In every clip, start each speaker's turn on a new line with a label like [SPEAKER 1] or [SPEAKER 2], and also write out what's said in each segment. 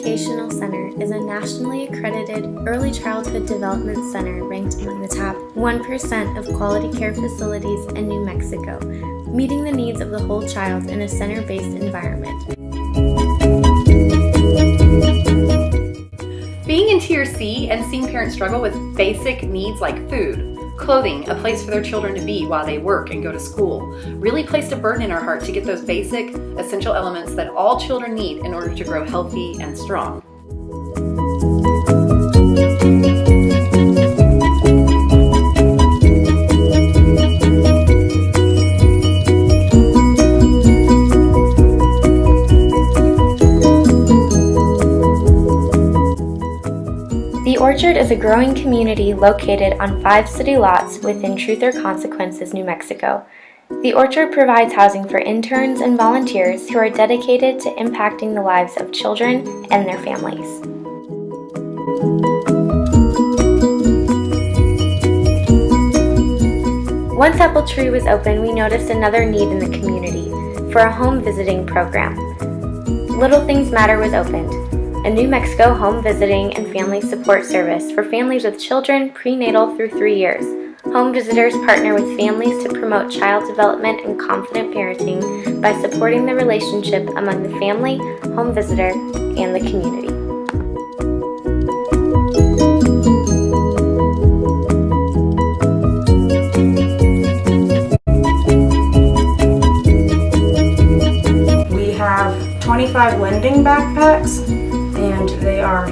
[SPEAKER 1] Educational Center is a nationally accredited early childhood development center ranked among the top 1% of quality care facilities in New Mexico, meeting the needs of the whole child in a center-based environment.
[SPEAKER 2] Being in Tier C and seeing parents struggle with basic needs like food, clothing, a place for their children to be while they work and go to school, really placed a burden in our heart to get those basic, essential elements that all children need in order to grow healthy and strong.
[SPEAKER 1] The Orchard is a growing community located on 5 city lots within Truth or Consequences, New Mexico. The Orchard provides housing for interns and volunteers who are dedicated to impacting the lives of children and their families. Once Apple Tree was open, we noticed another need in the community for a home visiting program. Little Things Matter was opened, a New Mexico home visiting and family support service for families with children prenatal through 3 years. Home visitors partner with families to promote child development and confident parenting by supporting the relationship among the family, home visitor, and the community.
[SPEAKER 3] We have 25 lending backpacks, and they are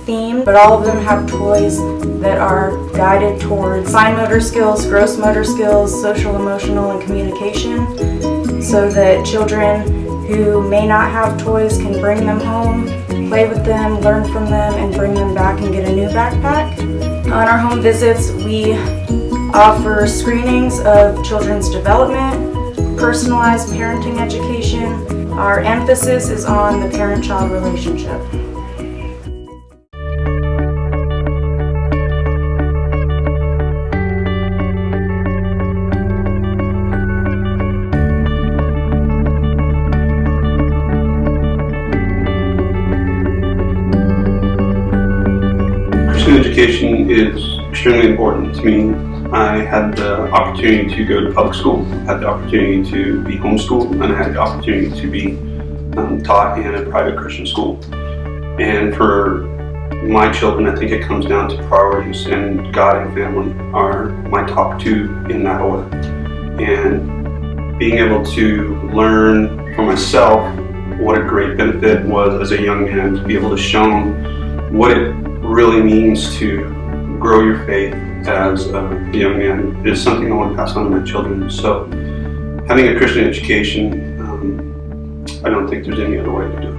[SPEAKER 3] themed, but all of them have toys that are guided towards fine motor skills, gross motor skills, social, emotional, and communication, so that children who may not have toys can bring them home, play with them, learn from them, and bring them back and get a new backpack. On our home visits, we offer screenings of children's development, personalized parenting education. Our emphasis is on the parent-child relationship.
[SPEAKER 4] Christian education is extremely important to me. I had the opportunity to go to public school, had the opportunity to be homeschooled, and I had the opportunity to be taught in a private Christian school. And for my children, I think it comes down to priorities, and God and family are my top two in that order. And being able to learn for myself what a great benefit was as a young man to be able to show what it really means to grow your faith as a young man is something I want to pass on to my children. So having a Christian education, I don't think there's any other way to do it.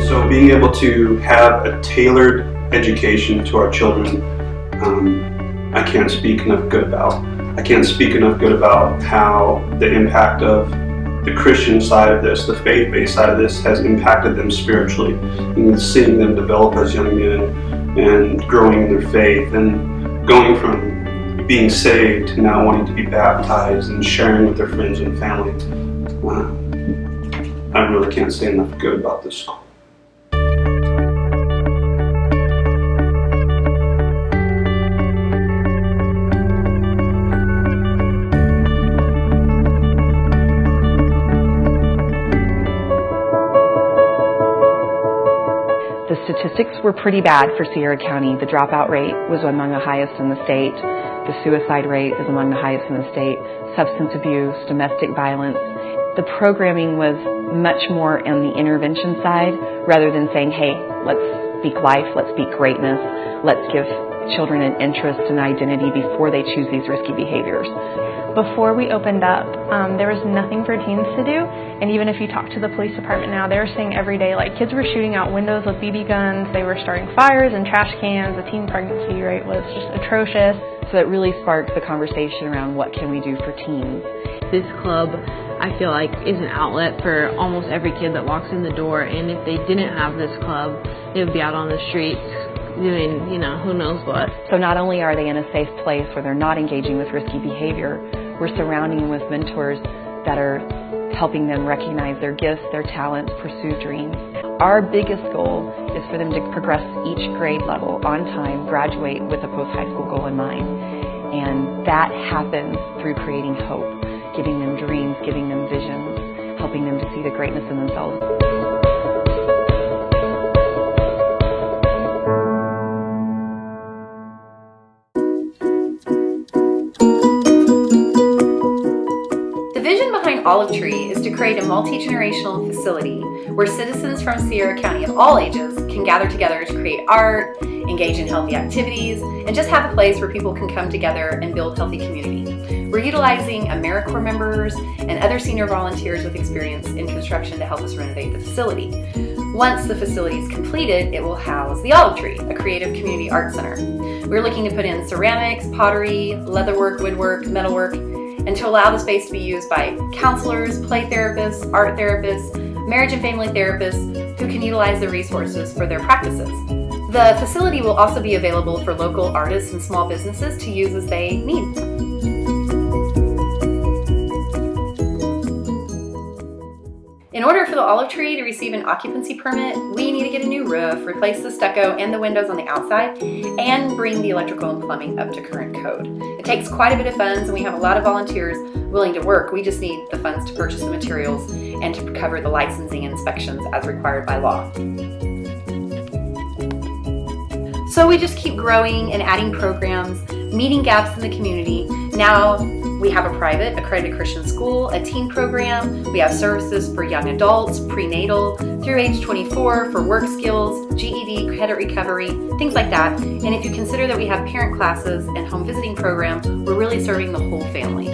[SPEAKER 4] So being able to have a tailored education to our children, I can't speak enough good about. I can't speak enough good about how the impact of the Christian side of this, the faith-based side of this, has impacted them spiritually, and seeing them develop as young men and growing in their faith and going from being saved to now wanting to be baptized and sharing with their friends and family. I really can't say enough good about this school.
[SPEAKER 5] The statistics were pretty bad for Sierra County. The dropout rate was among the highest in the state. The suicide rate is among the highest in the state. Substance abuse, domestic violence. The programming was much more on the intervention side rather than saying, hey, let's speak life, let's speak greatness, let's give children an interest and identity before they choose these risky behaviors.
[SPEAKER 6] Before we opened up, there was nothing for teens to do, and even if you talk to the police department now, they were saying every day, like, kids were shooting out windows with BB guns, they were starting fires in trash cans, the teen pregnancy rate was just atrocious.
[SPEAKER 5] So it really sparked the conversation around what can we do for teens.
[SPEAKER 7] This club, I feel like, is an outlet for almost every kid that walks in the door, and if they didn't have this club, they would be out on the streets doing, who knows what.
[SPEAKER 5] So not only are they in a safe place where they're not engaging with risky behavior, we're surrounding them with mentors that are helping them recognize their gifts, their talents, pursue dreams. Our biggest goal is for them to progress each grade level on time, graduate with a post-high school goal in mind. And that happens through creating hope, giving them dreams, giving them visions, helping them to see the greatness in themselves.
[SPEAKER 2] Olive Tree is to create a multi-generational facility where citizens from Sierra County of all ages can gather together to create art, engage in healthy activities, and just have a place where people can come together and build healthy community. We're utilizing AmeriCorps members and other senior volunteers with experience in construction to help us renovate the facility. Once the facility is completed, it will house the Olive Tree, a creative community art center. We're looking to put in ceramics, pottery, leatherwork, woodwork, metalwork, and to allow the space to be used by counselors, play therapists, art therapists, marriage and family therapists who can utilize the resources for their practices. The facility will also be available for local artists and small businesses to use as they need. In order for the Olive Tree to receive an occupancy permit, we need to get a new roof, replace the stucco and the windows on the outside, and bring the electrical and plumbing up to current code. It takes quite a bit of funds, and we have a lot of volunteers willing to work. We just need the funds to purchase the materials and to cover the licensing and inspections as required by law. So we just keep growing and adding programs, meeting gaps in the community. Now we have a private accredited Christian school, a teen program. We have services for young adults, prenatal, through age 24 for work skills, GED, credit recovery, things like that. And if you consider that we have parent classes and home visiting program, we're really serving the whole family.